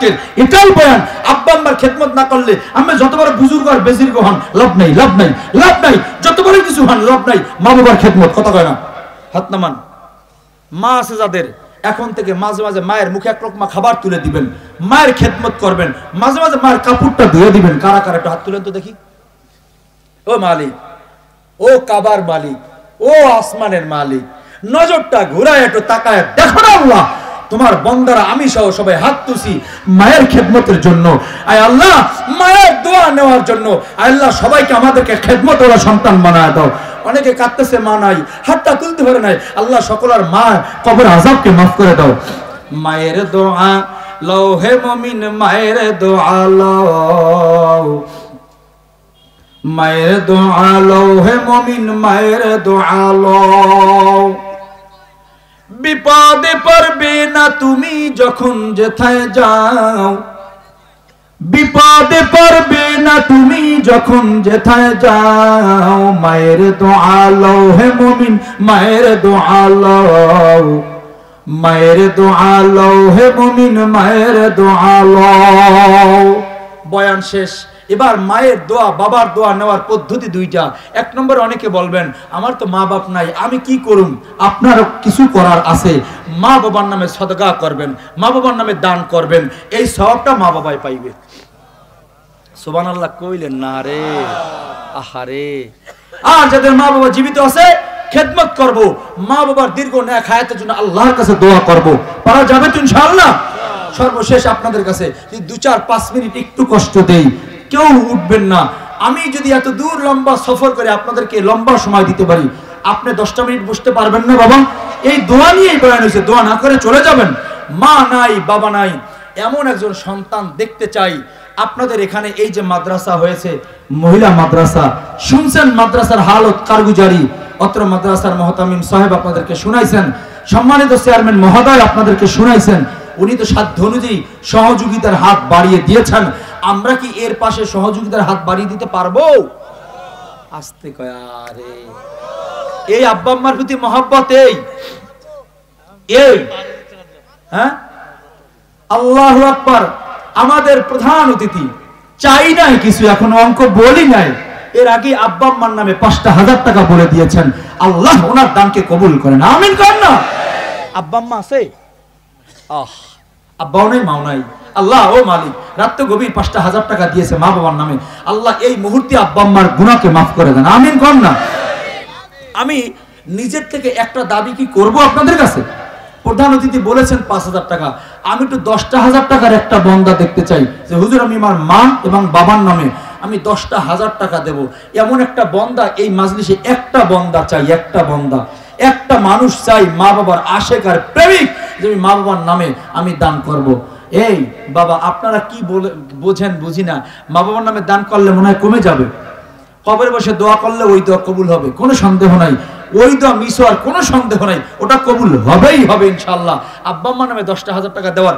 আজকের এটাই বয়ান। আব্বা আম্মার খেদমত না করলে আমি যত বড় বুজুর্গ আর বেজির্গ হন লাভ নাই, লাভ নাই, লাভ নাই, যত বড় কিছু হন লাভ নাই। মা বাবার খেদমত কথা কয় না। হাত নামান। মা আছে যাদের, এখন থেকে মাঝে মাঝে মায়ের মুখে এক লোকমা খাবার তুলে দিবেন, মায়ের খেদমত করবেন, মাঝে মাঝে মায়ের কাপড়টা ধুয়ে দিবেন। কারা কারা একটু হাত তুলেন তো দেখি। ও মালিক, ও কাবার মালিক, ও আসমানের মালিক, নজরটা ঘুরায় একটু তাকায় দেখো না আল্লাহ, তোমার বন্দারা আমি সহ সবাই হাত তুলছি মায়ের খেদমতের জন্য। আয় আল্লাহ, মায়ের দোয়া নেওয়ার জন্য। আয় আল্লাহ, সবাইকে আমাদেরকে খেদমত ওরা সন্তান বানায় দাও। অনেকে কাঁদতেছে, মা নাই, হাতটা তুলতে পারে নাই। আল্লাহ সকলের মা কবর আযাবকে মাফ করে দাও। মায়ের দোয়া লও হে মুমিন, মায়ের দোয়া লও, মায়ের দোয়া লও হে মুমিন, মায়ের দোয়া লও। বিপদে পড়বে না তুমি যখন যেথায় যাও, বিপদে পড়বে না তুমি যখন যেথায় যাও। মায়ের দোয়া লও হে মুমিন, মায়ের দোয়া লও, মায়ের দোয়া লও হে মুমিন, মায়ের দোয়া লও। বয়ান শেষ। এবার মায়ের দোয়া বাবার দোয়া নেওয়ার পদ্ধতি দুইটা। এক নম্বর, অনেকে বলবেন আমার তো মা বাপ নাই, আমি কি করুম? আপনার কিছু করার আছে। মা বাবার নামে সদকা করবেন, মা বাবার নামে দান করবেন, এই সওয়াবটা মা বাবাই পাইবে। সুবহানাল্লাহ কইলেন না রে? আহারে। আর যাদের মা বাবা জীবিত আছে খেদমত করব, মা বাবার দীর্ঘ নেক হায়াতের জন্য আল্লাহর কাছে দোয়া করব। পারা যাবে তো ইনশাআল্লাহ। সর্বশেষ আপনাদের কাছে 2-4-5 মিনিট একটু কষ্ট দেই, কেউ উঠবেন না। আমি যদি এত দূর লম্বা সফর করে আপনাদেরকে লম্বা সময় দিতে পারি, আপনি 10টা মিনিট বসতে পারবেন না বাবা? এই দোয়া নিয়েই বয়ান হয়েছে, দোয়া না করে চলে যাবেন। মা নাই, বাবা নাই, এমন একজন সন্তান দেখতে চাই। আপনাদের এখানে এই যে মাদ্রাসা হয়েছে, মহিলা মাদ্রাসা, শুনছেন মাদ্রাসার হালত কারগুজারি, অত্র মাদ্রাসার মুহতামিম সাহেব আপনাদেরকে শুনাইছেন, সম্মানিত চেয়ারম্যান মহোদয় আপনাদেরকে শুনাইছেন। উনি তো সাধ্য অনুযায়ী সহযোগিতার হাত বাড়িয়ে দিয়েছেন। আমরা কি এর পাশে সহযোগিতার হাত বাড়িয়ে দিতে পারবো? আস্তে কয় আরে, এই আব্বা আম্মার প্রতি মহব্বত, এই হ্যাঁ, আল্লাহু আকবার। আমাদের প্রধান অতিথি চাই নাই কিছু, এখন অঙ্ক বলি নাই, এর আগে আব্বা আম্মার নামে 5,000 টাকা বলে দিয়েছেন। আল্লাহ ওনার দানকে কবুল করেন, আমিন করেন না? আব্বা আম্মা আছে, আব্বাও নাই, মাও নাই। আল্লাহ ও মালিক, রাত তো গভীর 5,000 টাকা দিয়েছে মা বাবার নামে। আল্লাহ এই মুহূর্তে আব্বা আম্মার গুনাহকে মাফ করে দেন, আমিন করেন না? আমি নিজের থেকে একটা দাবি কি করব আপনাদের কাছে? প্রধান অতিথি বলেছেন 5,000 টাকা, আমি একটু 10,000 টাকার একটা বন্দা দেখতে চাই যে হুজুর আমি আমার মা এবং বাবার নামে আমি 10,000 টাকা দেব। এমন একটা বন্দা এই মাজলিসে, একটা বন্দা চাই, একটা বন্দা, একটা মানুষ চাই মা বাবার আশেক আর প্রেমিক, যে আমি মা বাবার নামে আমি দান করব। এই বাবা, আপনারা কি বোঝেন বুঝি না, মা বাবার নামে দান করলে মনে হয় কমে যাবে। কবরে বসে দোয়া করলে ওই দোয়া কবুল হবে, কোনো সন্দেহ নাই। ওই দোয়া মিস হওয়ার কোনো সন্দেহ নাই, ওটা কবুল হবেই হবে ইনশাআল্লাহ। আব্বা আম্মার নামে 10,000 টাকা দেওয়ার